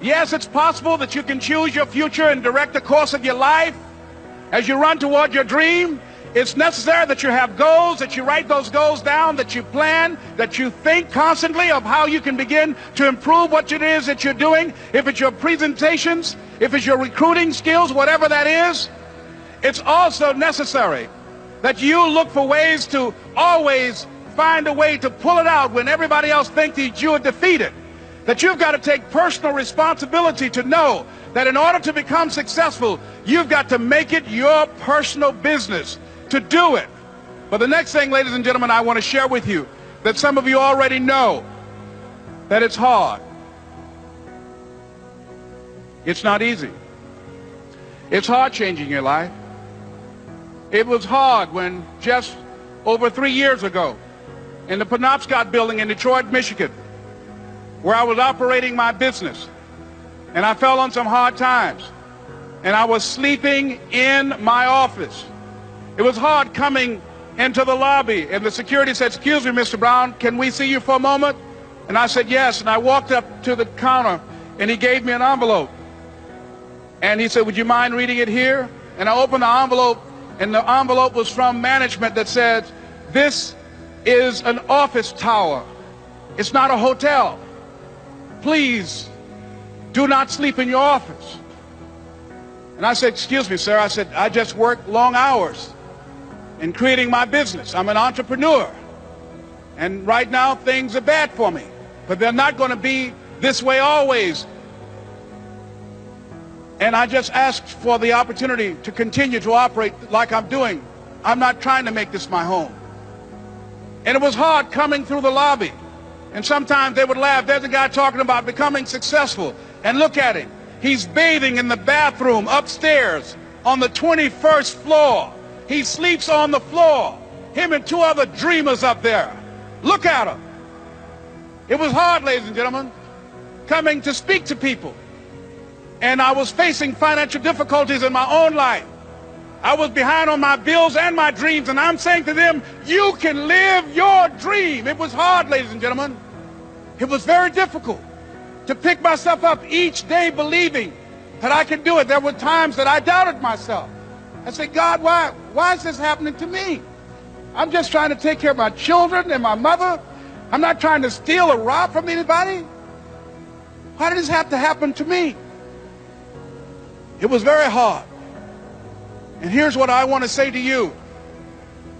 Yes, it's possible that you can choose your future and direct the course of your life as you run toward your dream. It's necessary that you have goals, that you write those goals down, that you plan, that you think constantly of how you can begin to improve what it is that you're doing. If it's your presentations, if it's your recruiting skills, whatever that is, it's also necessary that you look for ways to always find a way to pull it out when everybody else thinks that you are defeated. That you've got to take personal responsibility to know that in order to become successful, you've got to make it your personal business to do it. But the next thing, ladies and gentlemen, I want to share with you that some of you already know that it's hard. It's not easy. It's hard changing your life. It was hard when just over 3 years ago in the Penobscot building in Detroit, Michigan, where I was operating my business, and I fell on some hard times, and I was sleeping in my office. It was hard coming into the lobby, and the security said, "Excuse me, Mr. Brown, can we see you for a moment?" And I said, "Yes." And I walked up to the counter, and he gave me an envelope. And he said, "Would you mind reading it here?" And I opened the envelope, and the envelope was from management that said, "This is an office tower. It's not a hotel. Please do not sleep in your office." And I said, "Excuse me, sir." I said, "I just work long hours in creating my business. I'm an entrepreneur. And right now things are bad for me. But they're not going to be this way always. And I just asked for the opportunity to continue to operate like I'm doing. I'm not trying to make this my home." And it was hard coming through the lobby. And sometimes they would laugh. There's a guy talking about becoming successful. And look at him. He's bathing in the bathroom upstairs on the 21st floor. He sleeps on the floor. Him and 2 other dreamers up there. Look at him. It was hard, ladies and gentlemen, coming to speak to people. And I was facing financial difficulties in my own life. I was behind on my bills and my dreams, and I'm saying to them, you can live your dream. It was hard, ladies and gentlemen. It was very difficult to pick myself up each day believing that I could do it. There were times that I doubted myself. I said, "God, why is this happening to me? I'm just trying to take care of my children and my mother. I'm not trying to steal or rob from anybody. Why did this have to happen to me?" It was very hard. And here's what I want to say to you.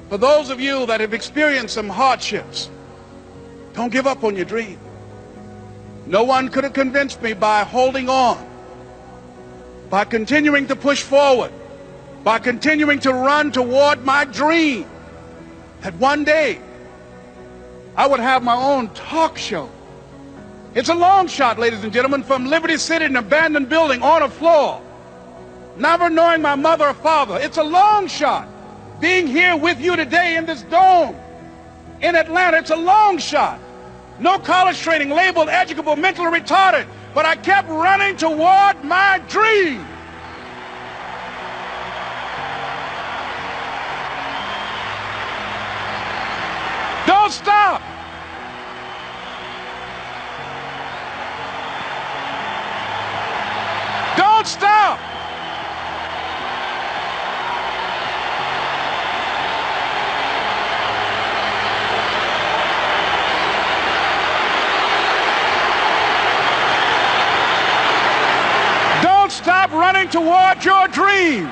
For those of you that have experienced some hardships, don't give up on your dream. No one could have convinced me by holding on, by continuing to push forward, by continuing to run toward my dream, that one day I would have my own talk show. It's a long shot, ladies and gentlemen, from Liberty City, an abandoned building on a floor, never knowing my mother or father. It's a long shot. Being here with you today in this dome in Atlanta, it's a long shot. No college training, labeled educable, mentally retarded, but I kept running toward my dream. Don't stop. Don't stop. Don't stop running toward your dream.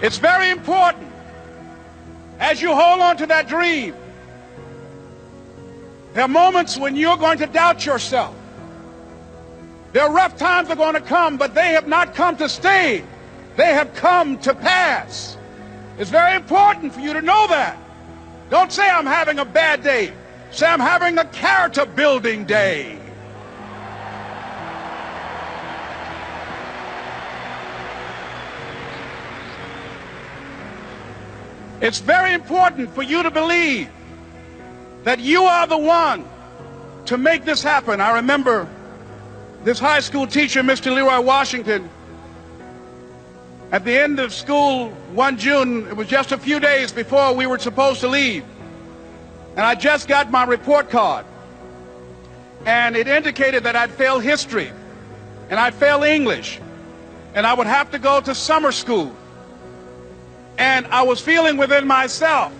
It's very important as you hold on to that dream. There are moments when you're going to doubt yourself. There are rough times that are going to come, but they have not come to stay. They have come to pass. It's very important for you to know that. Don't say, "I'm having a bad day." Say, "I'm having a character building day." It's very important for you to believe that you are the one to make this happen. I remember this high school teacher, Mr. Leroy Washington, at the end of school one June, it was just a few days before we were supposed to leave, And I just got my report card. And it indicated that I'd failed history, and I'd failed English, and I would have to go to summer school. And I was feeling within myself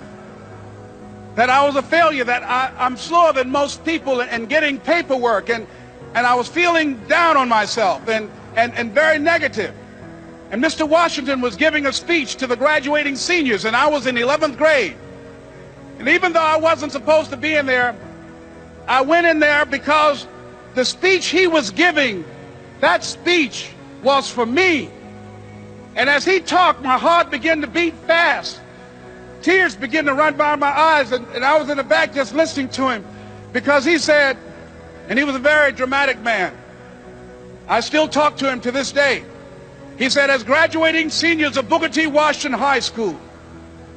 that I was a failure, that I'm slower than most people in getting paperwork, and I was feeling down on myself and very negative. And Mr. Washington was giving a speech to the graduating seniors, and I was in 11th grade. And even though I wasn't supposed to be in there, I went in there because the speech he was giving, that speech was for me. And as he talked, my heart began to beat fast. Tears began to run down my eyes, and I was in the back just listening to him, because he said, and he was a very dramatic man. I still talk to him to this day. He said, as graduating seniors of Booker T. Washington High School,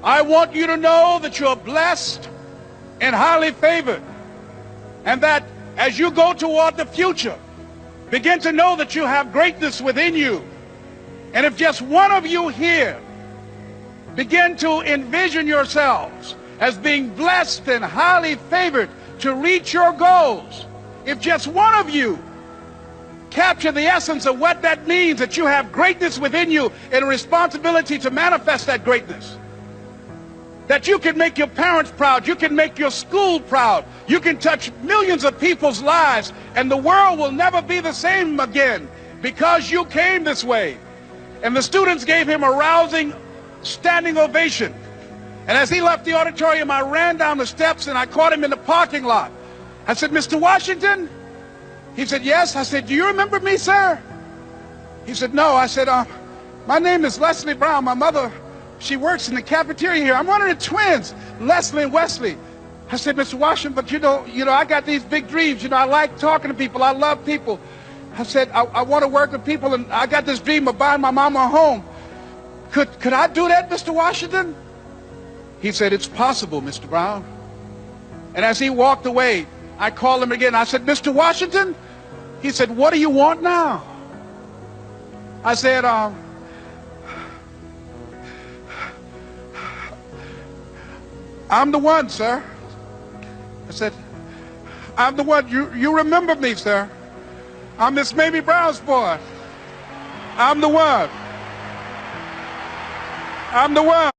I want you to know that you're blessed and highly favored, and that as you go toward the future, begin to know that you have greatness within you. And if just one of you here begin to envision yourselves as being blessed and highly favored to reach your goals, if just one of you capture the essence of what that means, that you have greatness within you and a responsibility to manifest that greatness, that you can make your parents proud, you can make your school proud, you can touch millions of people's lives, and the world will never be the same again because you came this way. And the students gave him a rousing standing ovation. And as he left the auditorium, I ran down the steps and I caught him in the parking lot. I said, Mr. Washington? He said, yes. I said, do you remember me, sir? He said, no. I said, my name is Leslie Brown. My mother, she works in the cafeteria here. I'm one of the twins, Leslie and Wesley. I said, Mr. Washington, but you know, I got these big dreams. You know, I like talking to people. I love people. I said, I want to work with people, and I got this dream of buying my mama a home. Could I do that, Mr. Washington? He said, it's possible, Mr. Brown. And as he walked away, I called him again. I said, Mr. Washington? He said, what do you want now? I said, I'm the one, sir. I said, I'm the one. You remember me, sir. I'm Miss Mamie Brown's boy. I'm the one. I'm the one.